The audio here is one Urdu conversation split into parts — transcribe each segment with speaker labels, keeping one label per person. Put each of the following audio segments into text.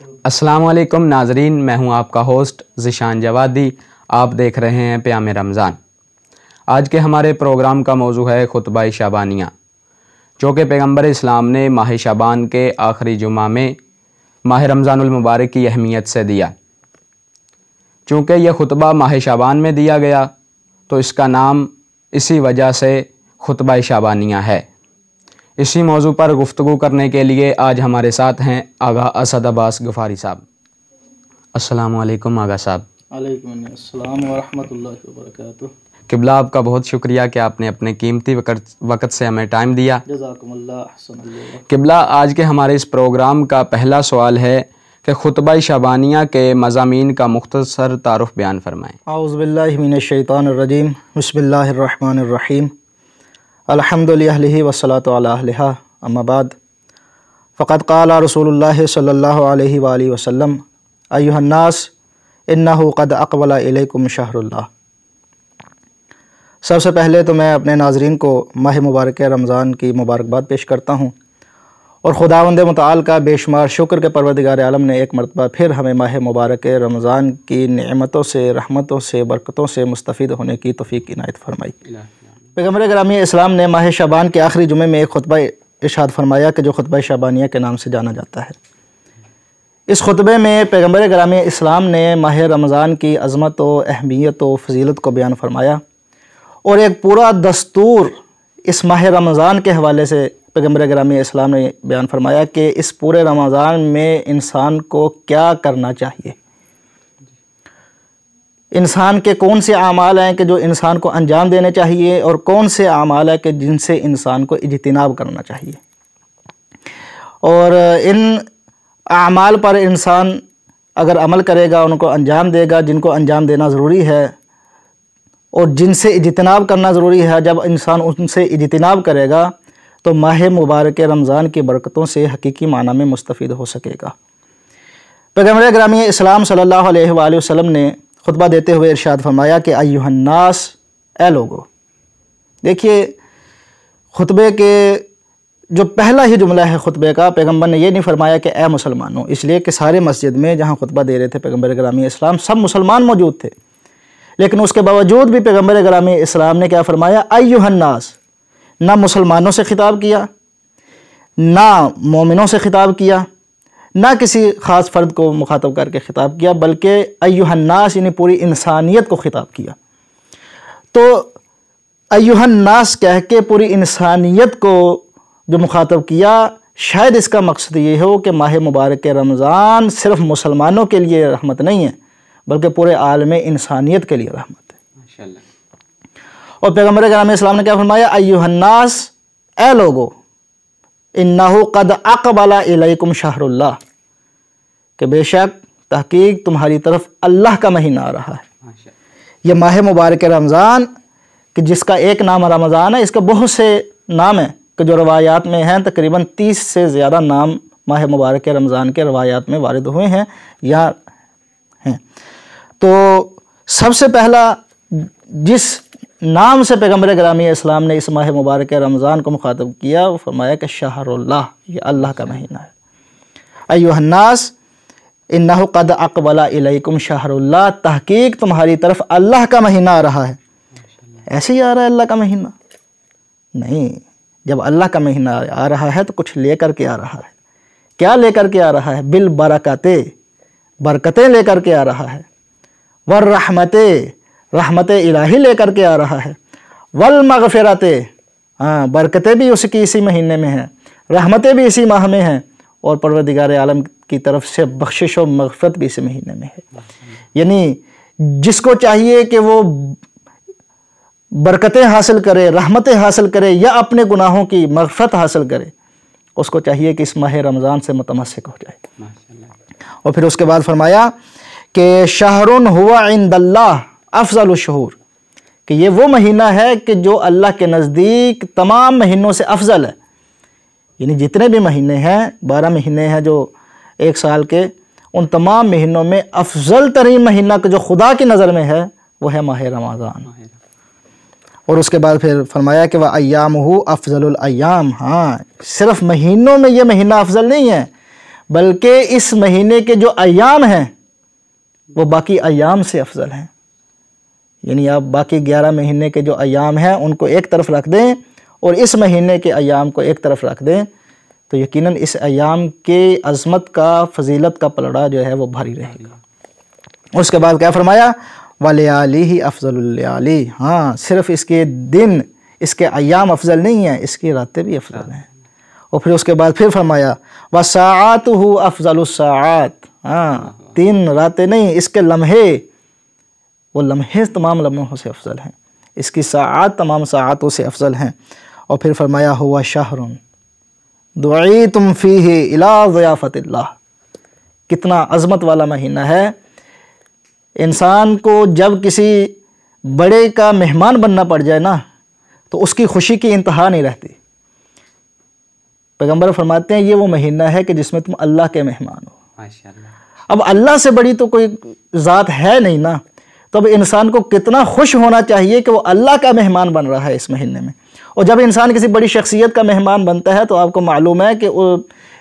Speaker 1: السلام علیکم ناظرین، میں ہوں آپ کا ہوسٹ ذیشان جوادی۔ آپ دیکھ رہے ہیں پیام رمضان۔ آج کے ہمارے پروگرام کا موضوع ہے خطبہ شعبانیہ، جو کہ پیغمبر اسلام نے ماہ شعبان کے آخری جمعہ میں ماہ رمضان المبارک کی اہمیت سے دیا۔ چونکہ یہ خطبہ ماہ شعبان میں دیا گیا تو اس کا نام اسی وجہ سے خطبہ شعبانیہ ہے۔ اسی موضوع پر گفتگو کرنے کے لیے آج ہمارے ساتھ ہیں آغا اسد عباس غفاری صاحب۔ السلام علیکم آغا صاحب۔
Speaker 2: علیکم السلام ورحمۃ اللہ وبرکاتہ۔
Speaker 1: قبلہ آپ کا بہت شکریہ کہ آپ نے اپنے قیمتی وقت سے ہمیں ٹائم دیا۔
Speaker 2: جزاکم اللہ، احسن اللہ۔
Speaker 1: قبلہ، آج کے ہمارے اس پروگرام کا پہلا سوال ہے کہ خطبہ شعبانیہ کے مضامین کا مختصر تعارف بیان فرمائیں۔
Speaker 2: اعوذ باللہ من الشیطان الرجیم، بسم اللہ الرحمن الرحیم، الحمد للہ والصلاۃ علی اہلہا، اما بعد، فقد قال رسول اللہ صلی اللہ علیہ وآلہ وسلم، ایھا الناس انہ قد اقبل الیکم شہر اللہ۔ سب سے پہلے تو میں اپنے ناظرین کو ماہ مبارک رمضان کی مبارکباد پیش کرتا ہوں، اور خداوند متعال کا بے شمار شکر کہ پروردگار عالم نے ایک مرتبہ پھر ہمیں ماہ مبارک رمضان کی نعمتوں سے، رحمتوں سے، برکتوں سے مستفید ہونے کی توفیق عنایت فرمائی۔ پیغمبر گرامی اسلام نے ماہ شعبان کے آخری جمعے میں ایک خطبہ ارشاد فرمایا کہ جو خطبہ شعبانیہ کے نام سے جانا جاتا ہے۔ اس خطبے میں پیغمبر گرامی اسلام نے ماہ رمضان کی عظمت و اہمیت و فضیلت کو بیان فرمایا، اور ایک پورا دستور اس ماہ رمضان کے حوالے سے پیغمبر گرامی اسلام نے بیان فرمایا کہ اس پورے رمضان میں انسان کو کیا کرنا چاہیے، انسان کے کون سے اعمال ہیں کہ جو انسان کو انجام دینے چاہیے، اور کون سے اعمال ہیں کہ جن سے انسان کو اجتناب کرنا چاہیے۔ اور ان اعمال پر انسان اگر عمل کرے گا، ان کو انجام دے گا، جن کو انجام دینا ضروری ہے، اور جن سے اجتناب کرنا ضروری ہے، جب انسان ان سے اجتناب کرے گا تو ماہ مبارک رمضان کی برکتوں سے حقیقی معنی میں مستفید ہو سکے گا۔ پیغمبر گرامی اسلام صلی اللہ علیہ وآلہ وسلم نے خطبہ دیتے ہوئے ارشاد فرمایا کہ ایھا الناس، اے لوگو۔ دیکھیے، خطبے کے جو پہلا ہی جملہ ہے خطبے کا، پیغمبر نے یہ نہیں فرمایا کہ اے مسلمانوں، اس لیے کہ سارے مسجد میں جہاں خطبہ دے رہے تھے پیغمبر گرامی اسلام، سب مسلمان موجود تھے، لیکن اس کے باوجود بھی پیغمبر گرامی اسلام نے کیا فرمایا؟ ایھا الناس۔ نہ مسلمانوں سے خطاب کیا، نہ مومنوں سے خطاب کیا، نہ کسی خاص فرد کو مخاطب کر کے خطاب کیا، بلکہ ایھا الناس یعنی پوری انسانیت کو خطاب کیا۔ تو ایھا الناس کہہ کے پوری انسانیت کو جو مخاطب کیا، شاید اس کا مقصد یہ ہو کہ ماہ مبارک رمضان صرف مسلمانوں کے لیے رحمت نہیں ہے، بلکہ پورے عالم انسانیت کے لیے رحمت ہے۔
Speaker 1: ماشاءاللہ۔
Speaker 2: اور پیغمبر گرامی اسلام نے کیا فرمایا؟ ایھا الناس، اے لوگو، انہ قد اقبل الیکم شہر اللہ، کہ بے شک تحقیق تمہاری طرف اللہ کا مہینہ آ رہا ہے۔ یہ ماہ مبارک رمضان کہ جس کا ایک نام رمضان ہے، اس کے بہت سے نام ہیں کہ جو روایات میں ہیں، تقریباً 30 سے زیادہ نام ماہ مبارک رمضان کے روایات میں وارد ہوئے ہیں یا ہیں۔ تو سب سے پہلا جس نام سے پیغمبر گرامی اسلام نے اس ماہ مبارک رمضان کو مخاطب کیا، وہ فرمایا کہ شہر اللہ، یہ اللہ کا مہینہ ہے۔ ایھا الناس انہ قد اقبل الیکم شہر اللہ، تحقیق تمہاری طرف اللہ کا مہینہ آ رہا ہے۔ ایسے ہی آ رہا ہے اللہ کا مہینہ؟ نہیں، جب اللہ کا مہینہ آ رہا ہے تو کچھ لے کر کے آ رہا ہے۔ کیا لے کر کے آ رہا ہے؟ بالبرکات، برکتیں لے کر کے آ رہا ہے، والرحمت، رحمت الہی لے کر کے آ رہا ہے، والمغفرت، برکتیں بھی اس کی اسی مہینے میں ہیں، رحمتیں بھی اسی ماہ میں ہیں، اور پروردگار عالم کی طرف سے بخشش و مغفرت بھی اسی مہینے میں ہے۔ یعنی جس کو چاہیے کہ وہ برکتیں حاصل کرے، رحمتیں حاصل کرے، یا اپنے گناہوں کی مغفرت حاصل کرے، اس کو چاہیے کہ اس ماہ رمضان سے متمسک ہو جائے۔ اور پھر اس کے بعد فرمایا کہ شہر ہوا عند اللہ افضل الشہور، کہ یہ وہ مہینہ ہے کہ جو اللہ کے نزدیک تمام مہینوں سے افضل ہے۔ یعنی جتنے بھی مہینے ہیں، 12 مہینے ہیں جو ایک سال کے، ان تمام مہینوں میں افضل ترین مہینہ جو خدا کی نظر میں ہے وہ ہے ماہ رمضان۔ اور اس کے بعد پھر فرمایا کہ وَأَيَّامُهُ أَفْضَلُ الْأَيَّامِ، ہاں صرف مہینوں میں یہ مہینہ افضل نہیں ہے، بلکہ اس مہینے کے جو ایام ہیں وہ باقی ایام سے افضل ہیں. یعنی آپ باقی 11 مہینے کے جو ایام ہیں ان کو ایک طرف رکھ دیں اور اس مہینے کے ایام کو ایک طرف رکھ دیں تو یقیناً اس ایام کے عظمت کا، فضیلت کا پلڑا جو ہے وہ بھاری رہے گا. اس کے بعد کیا فرمایا؟ وَلَيَالِهِ أَفْضَلُ اللَّيَالِي. ہاں، صرف اس کے دن، اس کے ایام افضل نہیں ہیں، اس کی راتیں بھی افضل ہیں. اور پھر اس کے بعد پھر فرمایا وَسَاعَاتُهُ أَفْضَلُ السَّاعَات. ہاں، 3 راتیں نہیں، اس کے لمحے، وہ لمحے تمام لمحوں سے افضل ہیں، اس کی ساعات تمام ساعاتوں سے افضل ہیں. اور پھر فرمایا ہوا شہر دعیتم فیہ الی ضیافت اللہ. کتنا عظمت والا مہینہ ہے. انسان کو جب کسی بڑے کا مہمان بننا پڑ جائے نا تو اس کی خوشی کی انتہا نہیں رہتی. پیغمبر فرماتے ہیں یہ وہ مہینہ ہے کہ جس میں تم اللہ کے مہمان ہو.
Speaker 1: ماشاءاللہ.
Speaker 2: اب اللہ سے بڑی تو کوئی ذات ہے نہیں نا، تو اب انسان کو کتنا خوش ہونا چاہیے کہ وہ اللہ کا مہمان بن رہا ہے اس مہینے میں. اور جب انسان کسی بڑی شخصیت کا مہمان بنتا ہے تو آپ کو معلوم ہے کہ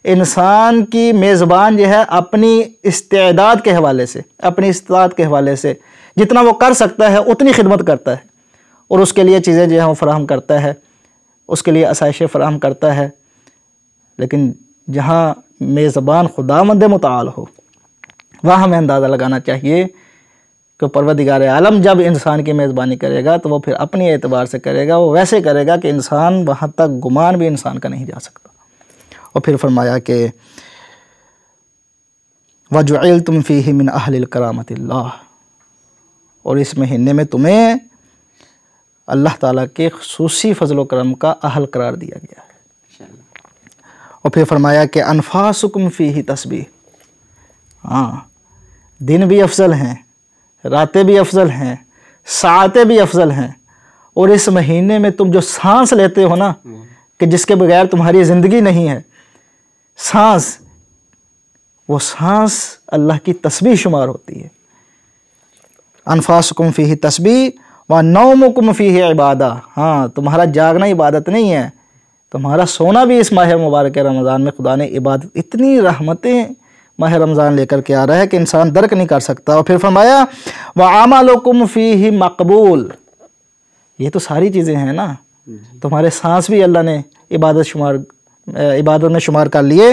Speaker 2: انسان کی میزبان جو ہے اپنی استعداد کے حوالے سے، اپنی استطاعت کے حوالے سے جتنا وہ کر سکتا ہے اتنی خدمت کرتا ہے، اور اس کے لیے چیزیں جو ہیں وہ فراہم کرتا ہے، اس کے لیے آسائشیں فراہم کرتا ہے. لیکن جہاں میزبان خداوند متعال ہو وہاں ہمیں اندازہ لگانا چاہیے کہ پروردگار عالم جب انسان کی میزبانی کرے گا تو وہ پھر اپنی اعتبار سے کرے گا، وہ ویسے کرے گا کہ انسان وہاں تک گمان بھی انسان کا نہیں جا سکتا. اور پھر فرمایا کہ وَجُعِلْتُمْ فِيهِ مِنْ أَهْلِ الْكَرَامَةِ اللَّهِ. اور اس مہینے میں تمہیں اللہ تعالیٰ کے خصوصی فضل و کرم کا اہل قرار دیا گیا ہے. اور پھر فرمایا کہ أَنفَاسُكُمْ فِيهِ تسبیح. ہاں، دن بھی افضل ہیں، راتیں بھی افضل ہیں، ساعتیں بھی افضل ہیں. اور اس مہینے میں تم جو سانس لیتے ہو نا کہ جس کے بغیر تمہاری زندگی نہیں ہے، سانس، وہ سانس اللہ کی تسبیح شمار ہوتی ہے. انفاسکم فیہ تسبیح ونومکم فیہ عبادہ. ہاں، تمہارا جاگنا عبادت نہیں ہے، تمہارا سونا بھی اس ماہ مبارک رمضان میں خدا نے عبادت. اتنی رحمتیں ماہ رمضان لے کر کے آ رہا ہے کہ انسان درک نہیں کر سکتا. اور پھر فرمایا وَعَمَلُكُمْ فِيهِ مَقْبُولٌ. یہ تو ساری چیزیں ہیں نا، تمہارے سانس بھی اللہ نے عبادت میں شمار کر لیے،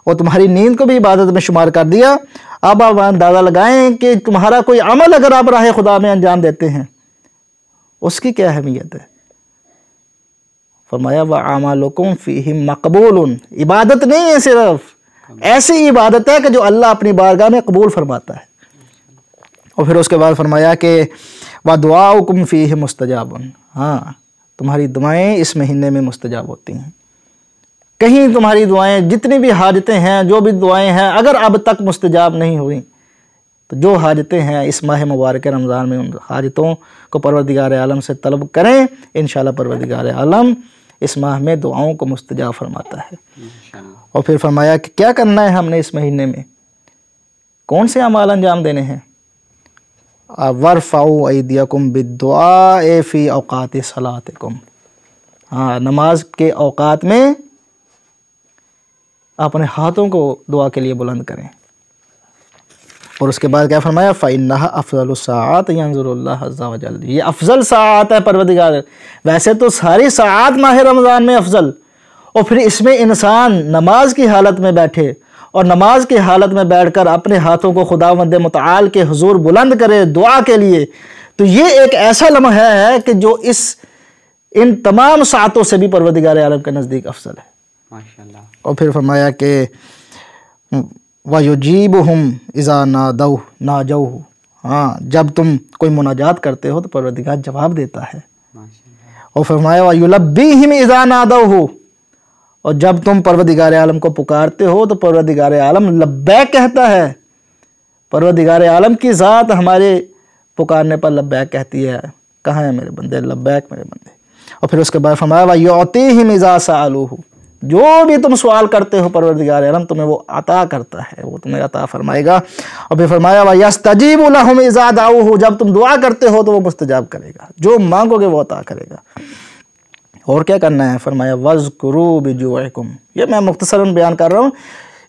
Speaker 2: اور تمہاری نیند کو بھی عبادت میں شمار کر دیا. اب آپ اندازہ لگائیں کہ تمہارا کوئی عمل اگر آپ راہ خدا میں انجام دیتے ہیں اس کی کیا اہمیت ہے. فرمایا وَعَمَلُكُمْ فِيهِ مَقْبُولٌ. عبادت نہیں ہے، صرف ایسی عبادت ہے کہ جو اللہ اپنی بارگاہ میں قبول فرماتا ہے. اور پھر اس کے بعد فرمایا کہ وَدُعَاؤُكُمْ فِيهِ مُسْتَجَابٌ. ہاں، تمہاری دعائیں اس مہینے میں مستجاب ہوتی ہیں. کہیں تمہاری دعائیں، جتنی بھی حاجتیں ہیں، جو بھی دعائیں ہیں، اگر اب تک مستجاب نہیں ہوئیں تو جو حاجتیں ہیں اس ماہ مبارک رمضان میں ان حاجتوں کو پروردگار عالم سے طلب کریں. انشاءاللہ پروردگار عالم اس ماہ میں دعاؤں کو مستجاب فرماتا ہے. اور پھر فرمایا کہ کیا کرنا ہے ہم نے اس مہینے میں، کون سے اعمال انجام دینے ہیں. وَارْفَعُوا أَيْدِيَكُمْ بِالدُّعَاءِ فِي أَوْقَاتِ صَلَاتِكُمْ. ہاں، نماز کے اوقات میں اپنے ہاتھوں کو دعا کے لیے بلند کریں. اور اس کے بعد کیا فرمایا فَإِنَّهَا أَفْضَلُ السَّاعَاتِ يَنْظُرُ اللَّهُ عَزَّ وَجَلَّ. یہ افضل ساعات ہے پروردگار. ویسے تو ساری ساعات ماہ رمضان میں افضل، اور پھر اس میں انسان نماز کی حالت میں بیٹھے اور نماز کی حالت میں بیٹھ کر اپنے ہاتھوں کو خداوند متعال کے حضور بلند کرے دعا کے لیے، تو یہ ایک ایسا لمحہ ہے کہ جو ان تمام ساعتوں سے بھی پروردگار عالم کے نزدیک افضل ہے.
Speaker 1: ماشاءاللہ.
Speaker 2: اور پھر فرمایا کہ وَيُجِيبُهُمْ إِذَا نَاجَوْهُ. ہاں، جب تم کوئی مناجات کرتے ہو تو پروردگار جواب دیتا ہے. اور فرمایا وَيُلَبِّيهِمْ إِذَا نَادَوْهُ. اور جب تم پروردگار عالم کو پکارتے ہو تو پروردگار عالم لبیک کہتا ہے. پروردگار عالم کی ذات ہمارے پکارنے پر لبیک کہتی ہے. کہاں ہیں میرے بندے؟ لبیک میرے بندے. اور پھر اس کے بعد فرمایا وَيُعْطِيهِمْ إِذَا سَأَلُوهُ. جو بھی تم سوال کرتے ہو پروردگار عالم تمہیں وہ عطا کرتا ہے، وہ تمہیں عطا فرمائے گا. اور پھر فرمایا وَيَسْتَجِيبُ لَهُمْ إِذَا دَعُوهُ. جب تم دعا کرتے ہو تو وہ مستجاب کرے گا، جو مانگو گے وہ عطا کرے گا. اور کیا کرنا ہے؟ فرمایا وَاذْكُرُوا بِجُوعِكُمْ. یہ میں مختصراً بیان کر رہا ہوں.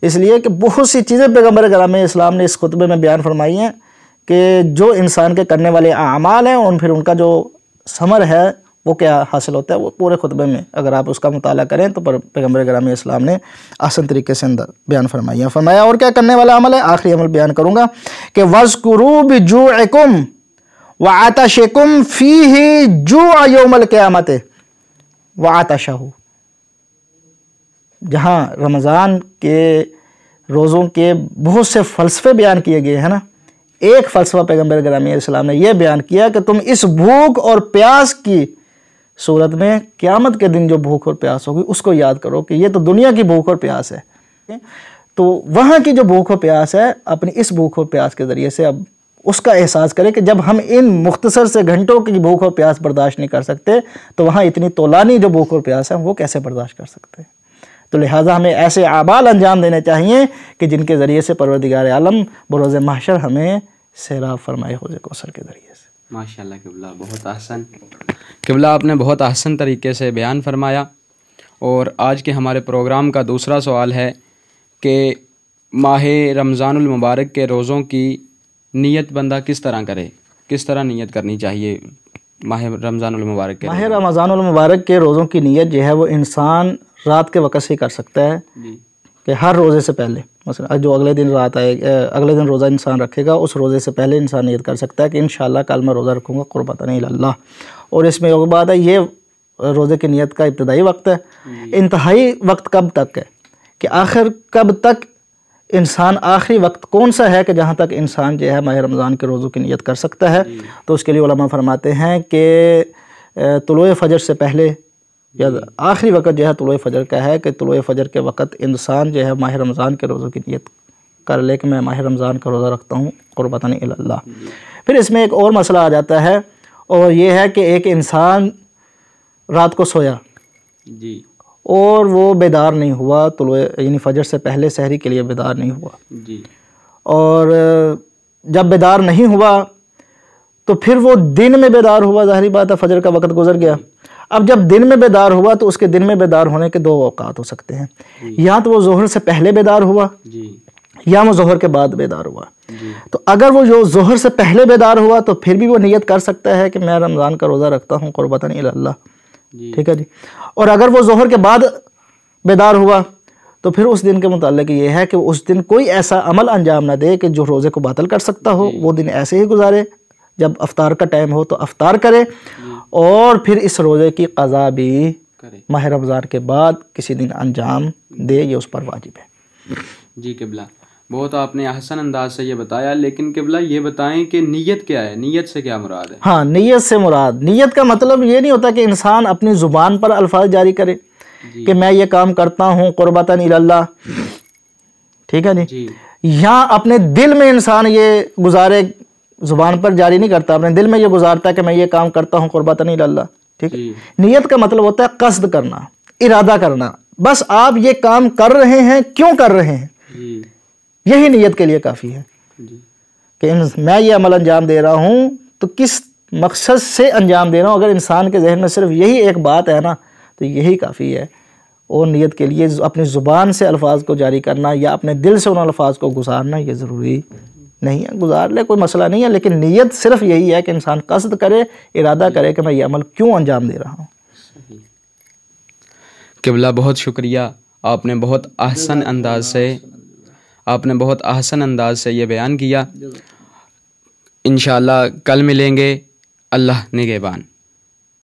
Speaker 2: اس لیے کہ بہت سی چیزیں پیغمبر گرامی اسلام نے اس خطبے میں بیان فرمائی ہیں کہ جو انسان کے کرنے والے اعمال ہیں پھر ان کا جو ثمر ہے وہ کیا حاصل ہوتا ہے، وہ پورے خطبے میں اگر آپ اس کا مطالعہ کریں تو پیغمبر گرامی اسلام نے آسان طریقے سے اندر بیان فرمائی ہے۔ فرمایا اور کیا کرنے والا عمل ہے، آخری عمل بیان کروں گا کہ وَاذْكُرُوا بِجُوعِكُمْ وَعَطَشِكُمْ فِيهِ جُوعَ يَوْمَ الْقِيَامَةِ وَعَطَشَهُ۔ جہاں رمضان کے روزوں کے بہت سے فلسفے بیان کیے گئے ہیں نا، ایک فلسفہ پیغمبر گرامی اسلام نے یہ بیان کیا کہ تم اس بھوک اور پیاس کی صورت میں قیامت کے دن جو بھوک اور پیاس ہوگی اس کو یاد کرو کہ یہ تو دنیا کی بھوک اور پیاس ہے، تو وہاں کی جو بھوک اور پیاس ہے اپنی اس بھوک اور پیاس کے ذریعے سے اب اس کا احساس کرے کہ جب ہم ان مختصر سے گھنٹوں کی بھوک اور پیاس برداشت نہیں کر سکتے تو وہاں اتنی طولانی جو بھوک اور پیاس ہے وہ کیسے برداشت کر سکتے ہیں۔ تو لہٰذا ہمیں ایسے اعمال انجام دینے چاہیے کہ جن کے ذریعے سے پروردگار عالم بروز محشر ہمیں سیراب فرمائے حوض کوثر کے ذریعے سے۔
Speaker 1: ماشاءاللہ قبلہ، بہت احسن قبلہ، آپ نے بہت احسن طریقے سے بیان فرمایا۔ اور آج کے ہمارے پروگرام کا دوسرا سوال ہے کہ ماہ رمضان المبارک کے روزوں کی نیت بندہ کس طرح کرے، کس طرح نیت کرنی چاہیے ماہ رمضان المبارک کے؟
Speaker 2: ماہ رمضان المبارک کے روزوں کی نیت جو ہے وہ انسان رات کے وقت سے ہی کر سکتا ہے، کہ ہر روزے سے پہلے مثلا جو اگلے دن رات آئے، اگلے دن روزہ انسان رکھے گا اس روزے سے پہلے انسان نیت کر سکتا ہے کہ انشاءاللہ کل میں روزہ رکھوں گا قربتاً الی اللہ۔ اور اس میں ایک بات ہے، یہ روزے کی نیت کا ابتدائی وقت ہے۔ انتہائی وقت کب تک ہے کہ آخر کب تک انسان، آخری وقت کون سا ہے کہ جہاں تک انسان جو ہے ماہ رمضان کے روزوں کی نیت کر سکتا ہے؟ تو اس کے لیے علماء فرماتے ہیں کہ طلوع فجر سے پہلے یا آخری وقت جو ہے طلوع فجر کا ہے کہ طلوع فجر کے وقت انسان جو ہے ماہ رمضان کے روزوں کی نیت کر لے کہ میں ماہ رمضان کا روزہ رکھتا ہوں قربتاً الی اللہ۔ پھر اس میں ایک اور مسئلہ آ جاتا ہے، اور یہ ہے کہ ایک انسان رات کو سویا
Speaker 1: جی
Speaker 2: اور وہ بیدار نہیں ہوا، یعنی فجر سے پہلے سحری کے لیے بیدار نہیں ہوا
Speaker 1: جی،
Speaker 2: اور جب بیدار نہیں ہوا تو پھر وہ دن میں بیدار ہوا، ظاہری بات ہے فجر کا وقت گزر گیا۔ اب جب دن میں بیدار ہوا تو اس کے دن میں بیدار ہونے کے دو اوقات ہو سکتے ہیں، یا تو وہ ظہر سے پہلے بیدار ہوا یا وہ ظہر کے بعد بیدار ہوا۔ تو اگر وہ جو ظہر سے پہلے بیدار ہوا تو پھر بھی وہ نیت کر سکتا ہے کہ میں رمضان کا روزہ رکھتا ہوں قربتاً الی اللہ، ٹھیک ہے جی۔ اور اگر وہ ظہر کے بعد بیدار ہوا تو پھر اس دن کے متعلق یہ ہے کہ اس دن کوئی ایسا عمل انجام نہ دے کہ جو روزے کو باطل کر سکتا ہو، وہ دن ایسے ہی گزارے، جب افطار کا ٹائم ہو تو افطار کرے، اور پھر اس روزے کی قضا بھی ماہ رمضان کے بعد کسی دن انجام دے، یہ اس پر واجب ہے۔
Speaker 1: جی قبلہ، بہت آپ نے احسن انداز سے یہ بتایا، لیکن قبلہ یہ بتائیں کہ نیت کیا ہے، نیت سے کیا مراد ہے؟
Speaker 2: ہاں، نیت سے مراد، نیت کا مطلب یہ نہیں ہوتا کہ انسان اپنی زبان پر الفاظ جاری کرے کہ میں یہ کام کرتا ہوں قربتاً الی اللہ، ٹھیک ہے جی، یا اپنے دل میں انسان یہ گزارے، زبان پر جاری نہیں کرتا، اپنے دل میں یہ گزارتا ہے کہ میں یہ کام کرتا ہوں قربتاً الی اللہ، ٹھیک ہے۔ نیت کا مطلب ہوتا ہے قصد کرنا، ارادہ کرنا، بس آپ یہ کام کر رہے ہیں، کیوں کر رہے ہیں، یہی نیت کے لیے کافی ہے کہ میں یہ عمل انجام دے رہا ہوں تو کس مقصد سے انجام دے رہا ہوں۔ اگر انسان کے ذہن میں صرف یہی ایک بات ہے نا تو یہی کافی ہے، اور نیت کے لیے اپنی زبان سے الفاظ کو جاری کرنا یا اپنے دل سے ان الفاظ کو گزارنا یہ ضروری نہیں ہے، گزار لے کوئی مسئلہ نہیں ہے، لیکن نیت صرف یہی ہے کہ انسان قصد کرے، ارادہ کرے کہ میں یہ عمل کیوں انجام دے رہا ہوں۔
Speaker 1: قبلہ بہت شکریہ، آپ نے بہت احسن انداز سے یہ بیان کیا۔ انشاءاللہ کل ملیں گے، اللہ نگہبان۔